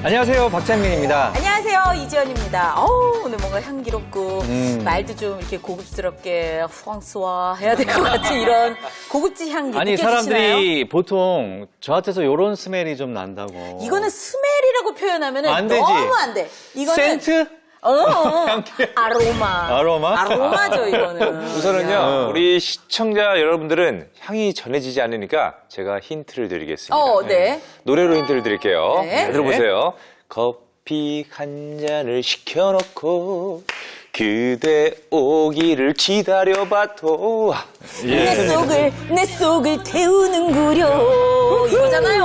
안녕하세요, 박찬민입니다. 안녕하세요, 이지연입니다. 오늘 뭔가 향기롭고 말도 좀 이렇게 고급스럽게 프랑스와 해야 될 것 같은 이런 고급진 향기 아니, 느껴지시나요? 사람들이 보통 저한테서 이런 스멜이 좀 난다고. 이거는 스멜이라고 표현하면 안 되지. 너무 안 돼. 이거는 센트? 아로마. 아로마? 아로마죠, 이거는. 우선은요, 우리 시청자 여러분들은 향이 전해지지 않으니까 제가 힌트를 드리겠습니다. 네. 노래로 힌트를 드릴게요. 네. 잘 들어보세요. 커피 한 잔을 시켜놓고 그대 오기를 기다려봐도 내 속을 태우는구려. 이거잖아요.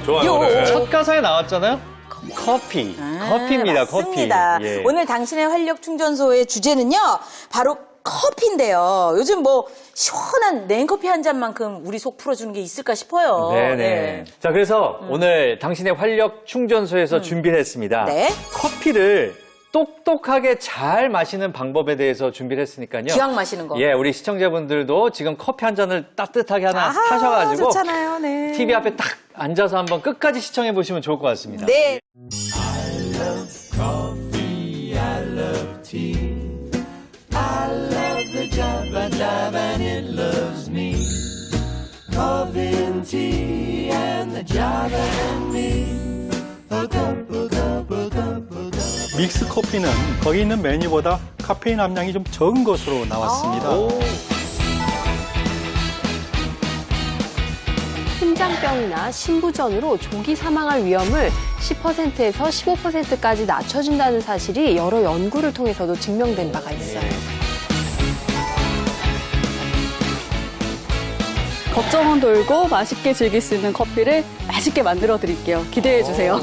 좋아요. 노래. 첫 가사에 나왔잖아요? 커피. 커피입니다, 맞습니다. 커피. 예. 오늘 당신의 활력 충전소의 주제는요, 바로 커피인데요. 요즘 뭐 시원한 냉커피 한 잔만큼 우리 속 풀어주는 게 있을까 싶어요. 네네. 네. 자, 그래서 오늘 당신의 활력 충전소에서 준비를 했습니다. 네. 커피를 똑똑하게 잘 마시는 방법에 대해서 준비를 했으니까요. 기왕 마시는 거. 예, 우리 시청자분들도 지금 커피 한 잔을 따뜻하게 하나 아하, 타셔가지고 좋잖아요. 네. TV 앞에 딱 앉아서 한번 끝까지 시청해 보시면 좋을 것 같습니다. 네. coffee, I love tea. I love the Java Jive and it loves me. Coffee and tea and the Java and me. A cup, a cup, a cup, a cup. 믹스 커피는 거기 있는 메뉴보다 카페인 함량이 좀 적은 것으로 나왔습니다. 심장병이나 심부전으로 조기 사망할 위험을 10%에서 15%까지 낮춰준다는 사실이 여러 연구를 통해서도 증명된 바가 있어요. 걱정은 돌고 맛있게 즐길 수 있는 커피를 맛있게 만들어 드릴게요. 기대해 주세요.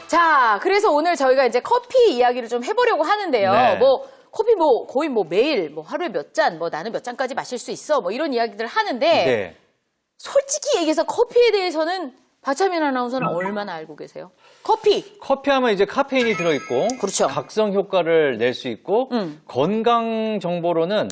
자, 그래서 오늘 저희가 이제 커피 이야기를 좀 해보려고 하는데요. 네. 뭐, 커피 뭐, 거의 뭐 매일, 뭐 하루에 몇 잔, 뭐 나는 몇 잔까지 마실 수 있어, 뭐 이런 이야기들 하는데, 네. 솔직히 얘기해서 커피에 대해서는 박찬민 아나운서는 얼마나 알고 계세요? 커피. 커피하면 이제 카페인이 들어있고, 그렇죠. 각성 효과를 낼 수 있고, 건강 정보로는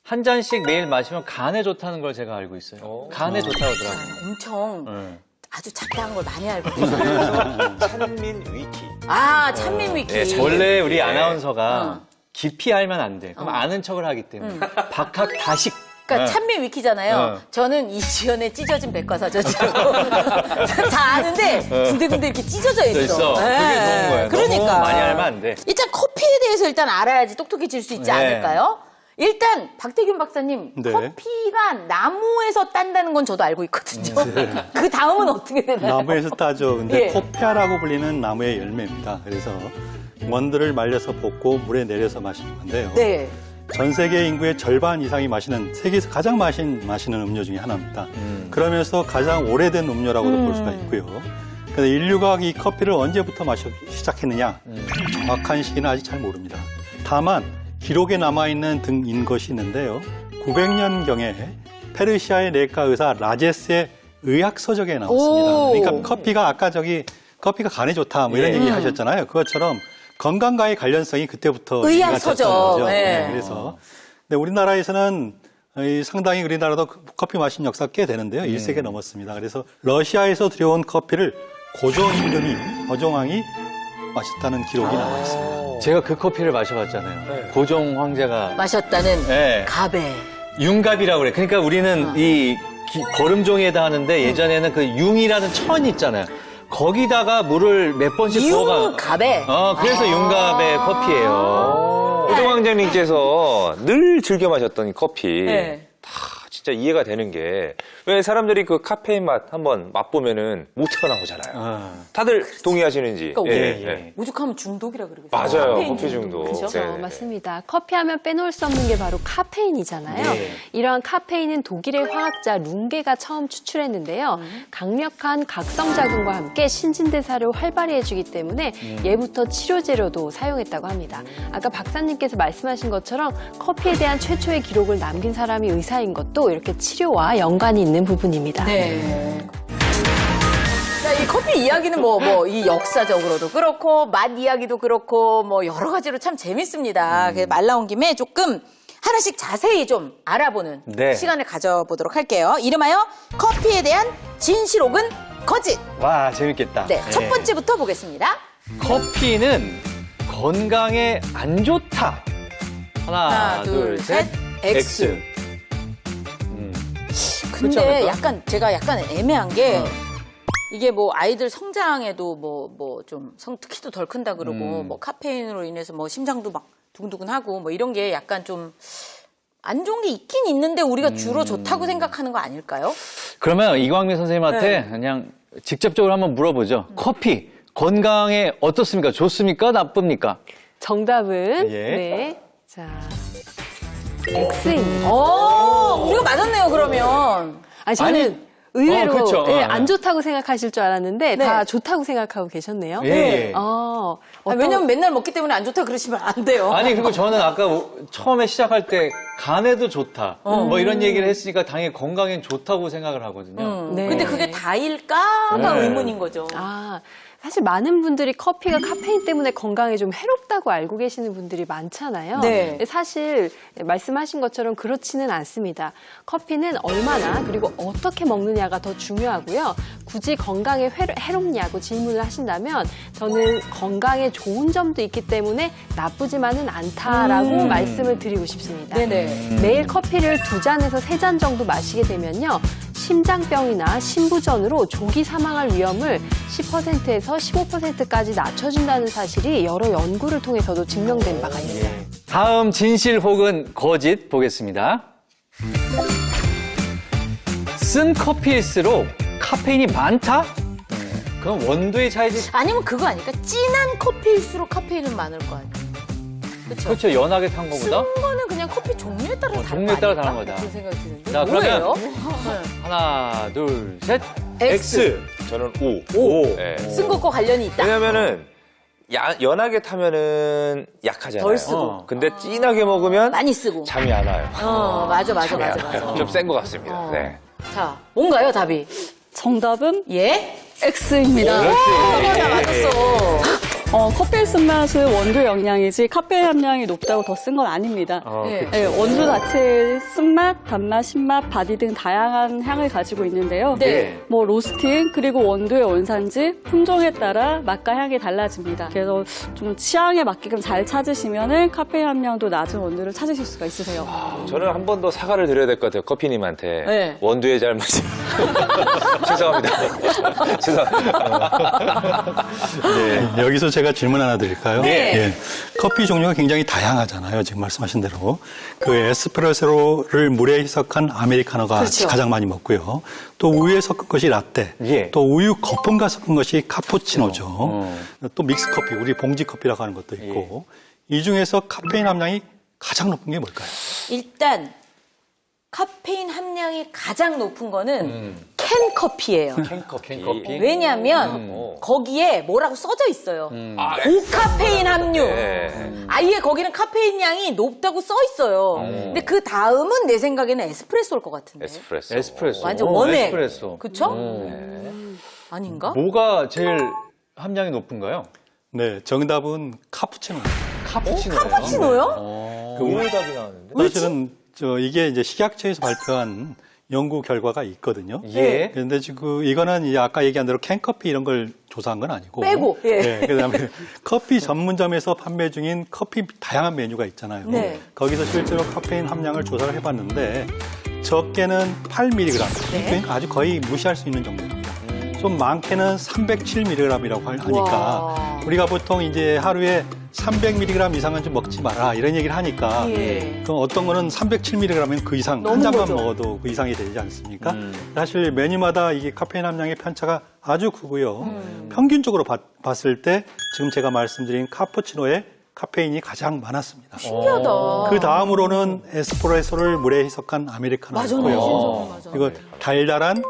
한 잔씩 매일 마시면 간에 좋다는 걸 제가 알고 있어요. 간에 좋다고 하더라고요. 엄청 네. 아주 작다한 걸 많이 알고 계세요. 찬민 위키. 아, 찬민 위키. 네, 원래 우리 예. 아나운서가 깊이 알면 안 돼. 그럼 아는 척을 하기 때문에. 박학다식. 그러니까 네. 찬민 위키잖아요. 저는 이지연의 찢어진 백과사전이라고 다 아는데 군데군데 이렇게 찢어져 있어. 있어. 그게 좋은 거예요. 그러니까 너무 많이 알면 안 돼. 일단 커피에 대해서 일단 알아야지 똑똑해질 수 있지 네. 않을까요? 일단 박태균 박사님, 네. 커피가 나무에서 딴다는 건 저도 알고 있거든요. 그 다음은 어떻게 되나요? 나무에서 따죠. 근데 예. 코페아라고 불리는 나무의 열매입니다. 그래서 원두를 말려서 볶고 물에 내려서 마시는 건데요. 네. 전 세계 인구의 절반 이상이 마시는 세계에서 가장 마시는 음료 중에 하나입니다. 그러면서 가장 오래된 음료라고도 볼 수가 있고요. 근데 인류가 이 커피를 언제부터 마시기 시작했느냐 정확한 시기는 아직 잘 모릅니다. 다만 기록에 남아있는 등인 것이 있는데요. 900년경에 페르시아의 내과 의사 라제스의 의학 서적에 나왔습니다. 오. 그러니까 커피가 아까 커피가 간에 좋다 뭐 이런 얘기 하셨잖아요. 그것처럼 건강과의 관련성이 그때부터 의학 얘기가 됐던 서적. 거죠. 네. 그래서 근데 우리나라에서는 상당히 우리나라도 커피 마신 역사가 꽤 되는데요. 1세기 넘었습니다. 그래서 러시아에서 들여온 커피를 고종 임금이 어종왕이 마셨다는 기록이 나와 있습니다. 제가 그 커피를 마셔봤잖아요. 고종 황제가. 마셨다는 네. 가베. 융갑이라고 그래. 그러니까 우리는 이 거름종에다 하는데 예전에는 그 융이라는 천 있잖아요. 거기다가 물을 몇 번씩 부어가. 융가베. 그래서 융갑의 커피예요. 호정 왕자님께서 늘 즐겨 마셨던 이 커피. 네. 다 진짜 이해가 되는 게 왜 사람들이 그 카페인 맛 한번 맛보면은 못해가 나오잖아요. 다들 동의하시는지. 그러니까 예. 오죽하면 중독이라 그러겠어요. 맞아요. 카페인 커피 중독. 그렇죠? 네. 그렇죠. 맞습니다. 커피하면 빼놓을 수 없는 게 바로 카페인이잖아요. 네. 이러한 카페인은 독일의 화학자 룽게가 처음 추출했는데요. 강력한 각성작용과 함께 신진대사를 활발히 해주기 때문에 예부터 치료제로도 사용했다고 합니다. 아까 박사님께서 말씀하신 것처럼 커피에 대한 최초의 기록을 남긴 사람이 의사인 것도 이렇게 치료와 연관이 있는 부분입니다. 네. 자, 이 커피 이야기는 이 역사적으로도 그렇고, 맛 이야기도 그렇고, 여러 가지로 참 재밌습니다. 그래서 말 나온 김에 조금 하나씩 자세히 좀 알아보는 네. 시간을 가져보도록 할게요. 이름하여 커피에 대한 진실 혹은 거짓. 와, 재밌겠다. 네, 첫 번째부터 보겠습니다. 커피는 건강에 안 좋다. 하나, 둘, 셋. X. 그렇지 근데 않을까? 제가 약간 애매한 게 이게 아이들 성장에도 좀 키도 덜 큰다 그러고 카페인으로 인해서 심장도 막 두근두근하고 이런 게 약간 좀 안 좋은 게 있긴 있는데 우리가 주로 좋다고 생각하는 거 아닐까요? 그러면 이광민 선생님한테 그냥 직접적으로 한번 물어보죠. 커피 건강에 어떻습니까? 좋습니까? 나쁩니까? 정답은 예. 네. 자, X입니다. 우리가 맞았네요, 그러면. 아니, 저는 아니, 의외로 그렇죠. 예, 안 좋다고 생각하실 줄 알았는데 네. 다 좋다고 생각하고 계셨네요. 예. 왜냐면 맨날 먹기 때문에 안 좋다 그러시면 안 돼요. 아니, 그리고 저는 아까 처음에 시작할 때 간에도 좋다. 이런 얘기를 했으니까 당연히 건강엔 좋다고 생각을 하거든요. 네. 근데 그게 다일까가 네. 의문인 거죠. 사실 많은 분들이 커피가 카페인 때문에 건강에 좀 해롭다고 알고 계시는 분들이 많잖아요. 네. 근데 사실 말씀하신 것처럼 그렇지는 않습니다. 커피는 얼마나 그리고 어떻게 먹느냐가 더 중요하고요. 굳이 건강에 해롭냐고 질문을 하신다면 저는 건강에 좋은 점도 있기 때문에 나쁘지만은 않다라고 말씀을 드리고 싶습니다. 네네. 매일 커피를 2잔에서 3잔 정도 마시게 되면요. 심장병이나 심부전으로 조기 사망할 위험을 10%에서 15%까지 낮춰준다는 사실이 여러 연구를 통해서도 증명된 바가 있습니다. 다음 진실 혹은 거짓 보겠습니다. 쓴 커피일수록 카페인이 많다? 그건 원두의 차이지. 아니면 그거 아닐까? 진한 커피일수록 카페인은 많을 거 아니에요. 그렇죠. 그렇죠. 연하게 탄 거보다. 쓴 거는 그냥 커피 종류에 따라 다른 종류에 거 따라 아닐까? 다른 거다. 그런 생각이 드는데. 자, 그러면 뭐예요? 하나, 둘, 셋. X. 저는 O. 오. 네. 쓴 것과 관련이 있다. 왜냐면은 연하게 타면은 약하잖아요. 덜 쓰고. 근데 진하게 먹으면 많이 쓰고. 잠이 안 와요. 맞아. 잠이 안 와요. 좀 센 것 같습니다. 네. 자, 뭔가요, 답이? 정답은 예? X입니다. 나 맞았어. 커피의 쓴맛은 원두 영양이지 카페인 함량이 높다고 더 쓴 건 아닙니다. 네. 네, 원두 자체의 쓴맛, 단맛, 신맛, 바디 등 다양한 향을 가지고 있는데요. 네. 로스팅 그리고 원두의 원산지, 품종에 따라 맛과 향이 달라집니다. 그래서 좀 취향에 맞게끔 잘 찾으시면은 카페인 함량도 낮은 원두를 찾으실 수가 있으세요. 저는 한 번 더 사과를 드려야 될 것 같아요. 커피님한테. 네. 원두의 잘못이. 죄송합니다. 죄송합니다. 네, 여기서 제가 질문 하나 드릴까요? 네. 예. 커피 종류가 굉장히 다양하잖아요. 지금 말씀하신 대로. 그 에스프레소를 물에 희석한 아메리카노가 그렇죠. 가장 많이 먹고요. 또 우유에 섞은 것이 라떼. 예. 또 우유 거품과 섞은 것이 카푸치노죠. 또 믹스 커피, 우리 봉지 커피라고 하는 것도 있고. 이 중에서 카페인 함량이 가장 높은 게 뭘까요? 일단 카페인 함량이 가장 높은 거는 캔 커피예요. 캔커피. 왜냐하면 거기에 뭐라고 써져 있어요. 고카페인 함유. 네. 아예 거기는 카페인 양이 높다고 써 있어요. 근데 그 다음은 내 생각에는 에스프레소일 것 같은데. 에스프레소. 에스프레소. 완전 원액. 에스프레소. 그쵸? 아닌가? 뭐가 제일 함량이 높은가요? 네, 정답은 카푸치노입니다. 카푸치노요. 카푸치노요? 우유답이 나왔는데. 사실은 이게 이제 식약처에서 발표한 연구 결과가 있거든요. 예. 그런데 지금 이거는 이제 아까 얘기한 대로 캔커피 이런 걸 조사한 건 아니고. 빼고, 예. 네, 그다음에 커피 전문점에서 판매 중인 커피 다양한 메뉴가 있잖아요. 네. 거기서 실제로 카페인 함량을 조사를 해봤는데 적게는 8mg, 네. 그러니까 아주 거의 무시할 수 있는 정도입니다. 좀 많게는 307mg이라고 하니까 와. 우리가 보통 이제 하루에 300mg 이상은 좀 먹지 마라 이런 얘기를 하니까 예. 그럼 어떤 거는 307mg면 그 이상 한 넘은 잔만 거죠. 먹어도 그 이상이 되지 않습니까? 사실 메뉴마다 이게 카페인 함량의 편차가 아주 크고요. 평균적으로 봤을 때 지금 제가 말씀드린 카푸치노에 카페인이 가장 많았습니다. 신기하다. 그 다음으로는 에스프레소를 물에 희석한 맞아, 아메리카노였고요. 맞아. 그리고 달달한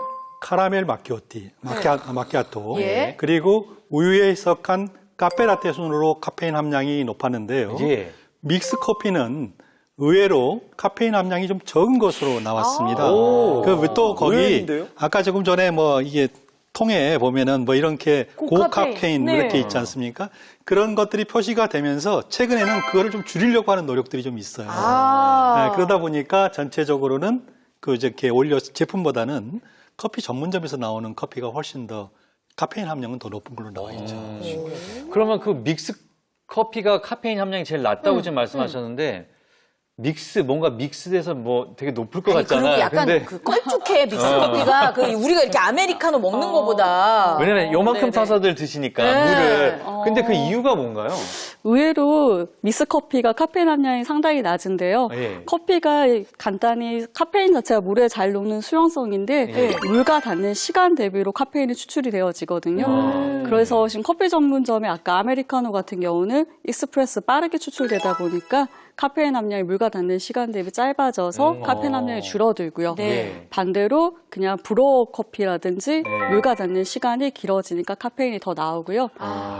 카라멜 마키아토, 예. 그리고 우유에 희석한 카페라떼 순으로 카페인 함량이 높았는데요. 예. 믹스 커피는 의외로 카페인 함량이 좀 적은 것으로 나왔습니다. 그 또 거기 의외인데요? 아까 조금 전에 뭐 이게 통에 보면은 뭐 이렇게 고카페인. 고카페인 네. 이렇게 있지 않습니까? 그런 것들이 표시가 되면서 최근에는 그거를 좀 줄이려고 하는 노력들이 좀 있어요. 네, 그러다 보니까 전체적으로는 그 이렇게 오히려 제품보다는 커피 전문점에서 나오는 커피가 훨씬 더 카페인 함량은 더 높은 걸로 나와 있죠. 그러면 그 믹스 커피가 카페인 함량이 제일 낮다고 지금 말씀하셨는데 뭔가 믹스돼서 뭐 되게 높을 것 같잖아요. 그리고 약간 근데 그 껄쭉해 믹스 커피가 그 우리가 이렇게 아메리카노 먹는 거보다. 왜냐면 요만큼 네네. 타서들 드시니까 네. 물을. 근데 그 이유가 뭔가요? 의외로 믹스 커피가 카페인 함량이 상당히 낮은데요. 예. 커피가 간단히 카페인 자체가 물에 잘 녹는 수용성인데 예. 물과 닿는 시간 대비로 카페인이 추출이 되어지거든요. 그래서 지금 커피 전문점에 아까 아메리카노 같은 경우는 익스프레소 빠르게 추출되다 보니까 카페인 함량이 물과 닿는 시간 대비 짧아져서 카페인 함량이 줄어들고요. 네. 반대로 그냥 브로우 커피라든지 물과 닿는 시간이 길어지니까 카페인이 더 나오고요.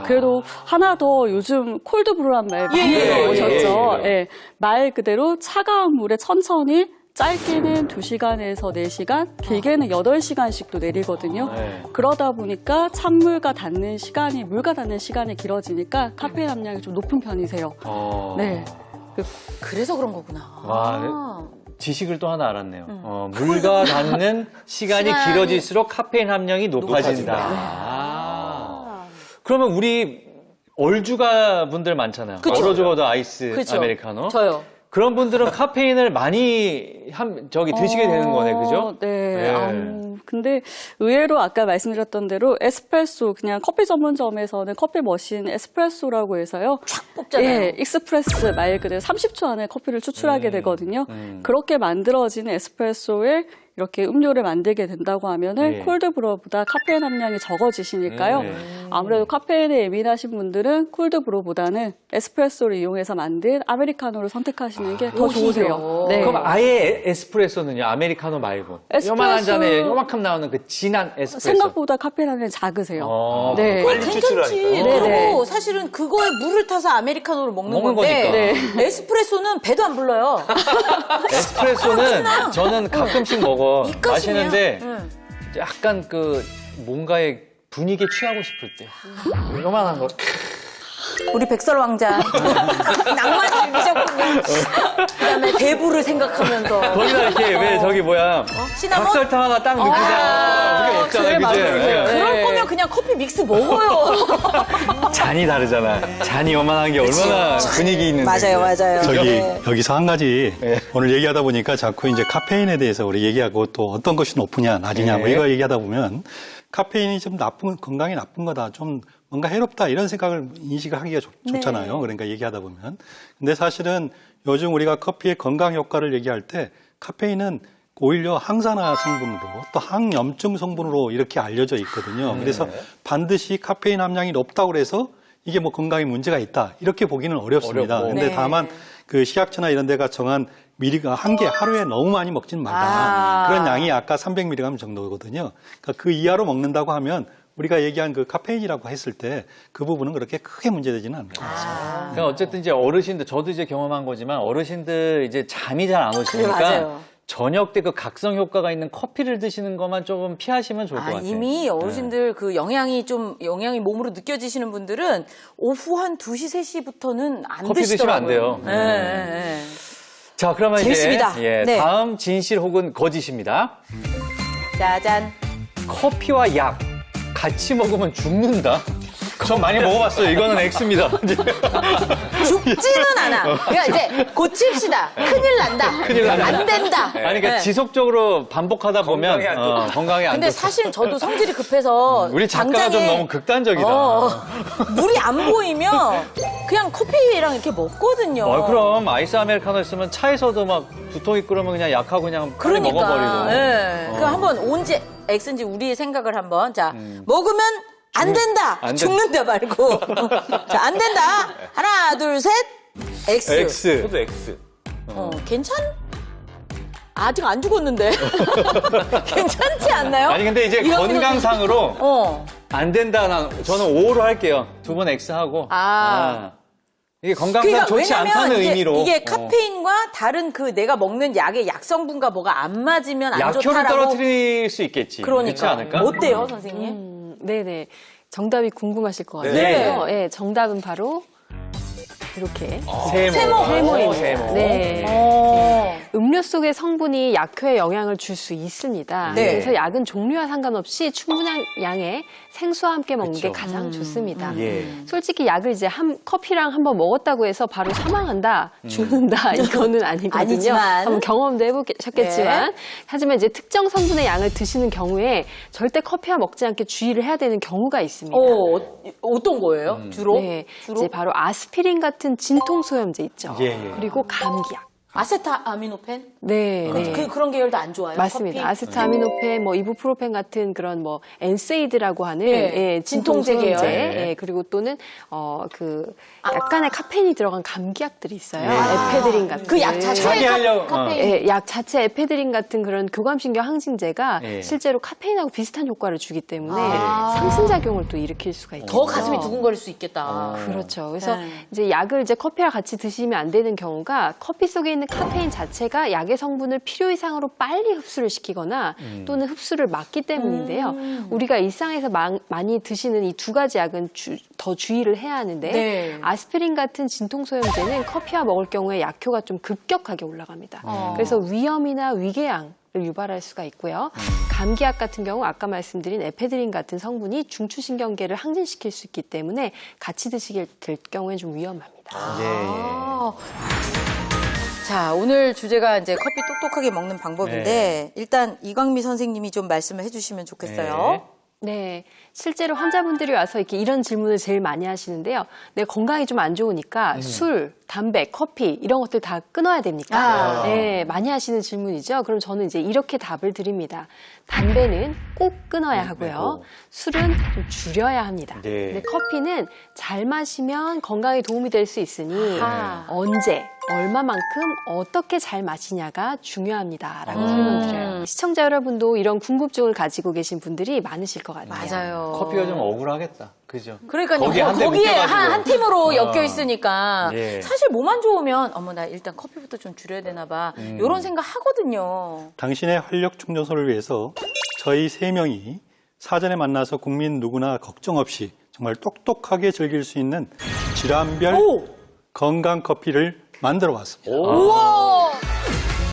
그래도 하나 더 요즘 콜드브루란 말 많이 들어보셨죠? 예. 말 그대로 차가운 물에 천천히 짧게는 2시간에서 4시간, 길게는 8시간씩도 내리거든요. 네. 그러다 보니까 찬물과 닿는 시간이, 물과 닿는 시간이 길어지니까 카페인 함량이 좀 높은 편이세요. 네. 그래서 그런 거구나. 와, 지식을 또 하나 알았네요. 물과 닿는 시간이 시간이 길어질수록 카페인 함량이 높아진다. 그러면 우리 얼주가 분들 많잖아요. 그쵸. 얼어죽어도 아이스 그쵸. 아메리카노. 저요. 그런 분들은 카페인을 많이 드시게 되는 거네, 그죠? 네. 근데 의외로 아까 말씀드렸던 대로 에스프레소, 그냥 커피 전문점에서는 커피 머신 에스프레소라고 해서요. 쫙 뽑잖아요. 예, 익스프레스 말 그대로 30초 안에 커피를 추출하게 되거든요. 그렇게 만들어진 에스프레소에 이렇게 음료를 만들게 된다고 하면은 예. 콜드브루보다 카페인 함량이 적어지시니까요. 아무래도 카페인에 예민하신 분들은 콜드브루보다는 에스프레소를 이용해서 만든 아메리카노를 선택하시는 게 더 좋으세요. 네. 그럼 아예 에스프레소는요? 아메리카노 말고. 요만한 잔에 요만큼 나오는 그 진한 에스프레소. 생각보다 카페인 함량이 작으세요. 네. 빨리 추출하니까. 그리고 사실은 그거에 물을 타서 아메리카노를 먹는 건데 에스프레소는 배도 안 불러요. 에스프레소는 저는 가끔씩 먹어. 입가심이야. 마시는데 약간 그 뭔가의 분위기에 취하고 싶을 때. 요만한 거. 우리 백설왕자 낭만 즐기셨군요. 그다음에 대부를 생각하면서 거기다 이렇게 왜 저기 뭐야 시나몬? 닭설탕 하나 딱 넣고 그렇게 먹잖아요, 그지? 그럴 거면 그냥 커피 믹스 먹어요. 잔이 다르잖아. 잔이 요만한 게 얼마나 분위기 있는데. 맞아요. 여기서 한 가지 오늘 얘기하다 보니까 자꾸 이제 카페인에 대해서 우리 얘기하고 또 어떤 것이 높으냐, 낮으냐 뭐 이거 얘기하다 보면 카페인이 좀 건강에 나쁜 거다. 좀 뭔가 해롭다 이런 생각을 인식하기가 좋잖아요. 그러니까 얘기하다 보면. 근데 사실은 요즘 우리가 커피의 건강 효과를 얘기할 때 카페인은 오히려 항산화 성분으로 또 항염증 성분으로 이렇게 알려져 있거든요. 그래서 반드시 카페인 함량이 높다고 그래서 이게 뭐 건강에 문제가 있다 이렇게 보기는 어렵습니다. 근데 다만 그 식약처나 이런 데가 정한 미리가 하루에 너무 많이 먹지는 말라. 그런 양이 아까 300mg 정도거든요. 그러니까 그 이하로 먹는다고 하면 우리가 얘기한 그 카페인이라고 했을 때 그 부분은 그렇게 크게 문제되지는 않는 것 같습니다. 그러니까 어쨌든 이제 어르신들, 저도 이제 경험한 거지만 어르신들 이제 잠이 잘 안 오시니까 맞아요. 저녁 때 그 각성 효과가 있는 커피를 드시는 것만 조금 피하시면 좋을 것 같아요. 이미 어르신들 그 영양이 몸으로 느껴지시는 분들은 오후 한 2시, 3시부터는 안 커피 드시면 안 드시더라고요. 돼요. 네. 자, 그러면 재밌습니다. 이제 네. 다음 진실 혹은 거짓입니다. 짜잔. 커피와 약 같이 먹으면 죽는다. 전 많이 먹어봤어요. 이거는 X입니다. 죽지는 않아. 그러니까 이제 고칩시다. 큰일 난다. 큰일 난다. 안 된다. 아니, 그러니까 네. 지속적으로 반복하다 보면 건강에 안 좋다. 건강에 안 근데 좋다. 사실 저도 성질이 급해서 우리 작가가 좀 당장에 너무 극단적이다. 물이 안 보이면 그냥 커피랑 이렇게 먹거든요. 그럼 아이스 아메리카노 있으면 차에서도 막 두통이 끓으면 그냥 약하고 그냥 빨리 그러니까. 먹어버리고. 예. 그럼 한번 온지 X인지 우리의 생각을 한번 먹으면 안 된다. 안 된- 죽는다 말고. 자, 안 된다. 하나, 둘, 셋. X. X. 저도 X. 괜찮? 아직 안 죽었는데. 괜찮지 않나요? 아니 근데 이제 이런 건강상으로 안 된다. 저는 5로 할게요. 두 번 X 하고. 이게 건강상 좋지 않다는 왜냐면 의미로. 이게 카페인과 다른 그 내가 먹는 약의 약성분과 뭐가 안 맞으면 안 약효를 좋다라고. 떨어뜨릴 수 있겠지. 그렇지 그러니까 않을까? 어때요, 선생님? 네네. 정답이 궁금하실 것 네. 같아요. 네, 정답은 바로 이렇게 세모. 세모입니다. 세모. 네. 음료 속의 성분이 약효에 영향을 줄 수 있습니다. 네. 그래서 약은 종류와 상관없이 충분한 양의 생수와 함께 먹는 게 가장 좋습니다. 예. 솔직히 약을 이제 커피랑 한번 먹었다고 해서 바로 사망한다, 죽는다 이거는 아니거든요. 아니지만. 한번 경험도 해보셨겠지만 네. 하지만 이제 특정 성분의 양을 드시는 경우에 절대 커피와 먹지 않게 주의를 해야 되는 경우가 있습니다. 어떤 거예요? 주로? 네, 이제 바로 아스피린 같은 진통소염제 있죠. 예, 예. 그리고 감기약. 아세타아미노펜? 네, 네. 그런 계열도 안 좋아요? 맞습니다. 커피? 아세타미노펜, 뭐 이부프로펜 같은 그런 뭐 엔세이드라고 하는 네. 예, 진통제 진통소염제, 계열. 예, 그리고 또는 약간의 카페인이 들어간 감기약들이 있어요. 네. 에페드린 같은. 그 약 자체에 자기 하려고, 카페인. 예, 약 자체 에페드린 같은 그런 교감신경 항진제가 예. 실제로 카페인하고 비슷한 효과를 주기 때문에 아. 상승작용을 또 일으킬 수가 있거든요. 더 가슴이 두근거릴 수 있겠다. 그렇죠. 그래서 네. 이제 약을 이제 커피와 같이 드시면 안 되는 경우가 커피 속에 있는 카페인 자체가 약의 성분을 필요 이상으로 빨리 흡수를 시키거나 또는 흡수를 막기 때문인데요. 우리가 일상에서 많이 드시는 이 두 가지 약은 더 주의를 해야 하는데 네. 아스피린 같은 진통소염제는 커피와 먹을 경우에 약효가 좀 급격하게 올라갑니다. 그래서 위염이나 위궤양 을 유발할 수가 있고요. 감기약 같은 경우 아까 말씀드린 에페드린 같은 성분이 중추신경계를 항진시킬 수 있기 때문에 같이 드시게 될 경우에 좀 위험합니다. 아. 자, 오늘 주제가 이제 커피 똑똑하게 먹는 방법인데 일단 이광미 선생님이 좀 말씀을 해주시면 좋겠어요. 네, 실제로 환자분들이 와서 이렇게 이런 질문을 제일 많이 하시는데요. 내 건강이 좀 안 좋으니까 술, 담배, 커피 이런 것들 다 끊어야 됩니까? 아. 네, 많이 하시는 질문이죠. 그럼 저는 이제 이렇게 답을 드립니다. 담배는 꼭 끊어야 하고요. 술은 좀 줄여야 합니다. 네. 근데 커피는 잘 마시면 건강에 도움이 될 수 있으니 아하. 언제, 얼마만큼, 어떻게 잘 마시냐가 중요합니다라고 설명드려요. 시청자 여러분도 이런 궁금증을 가지고 계신 분들이 많으실 것 같아요. 맞아요. 커피가 좀 억울하겠다. 그죠? 그러니까 거기에 한대 거기에 묶여가지고. 한 팀으로 엮여 있으니까 예. 사실 몸 안 좋으면 어머 나 일단 커피부터 좀 줄여야 되나 봐 이런 생각 하거든요. 당신의 활력 충전소를 위해서 저희 3명이 사전에 만나서 국민 누구나 걱정 없이 정말 똑똑하게 즐길 수 있는 질환별 건강 커피를 만들어 봤습니다. 우와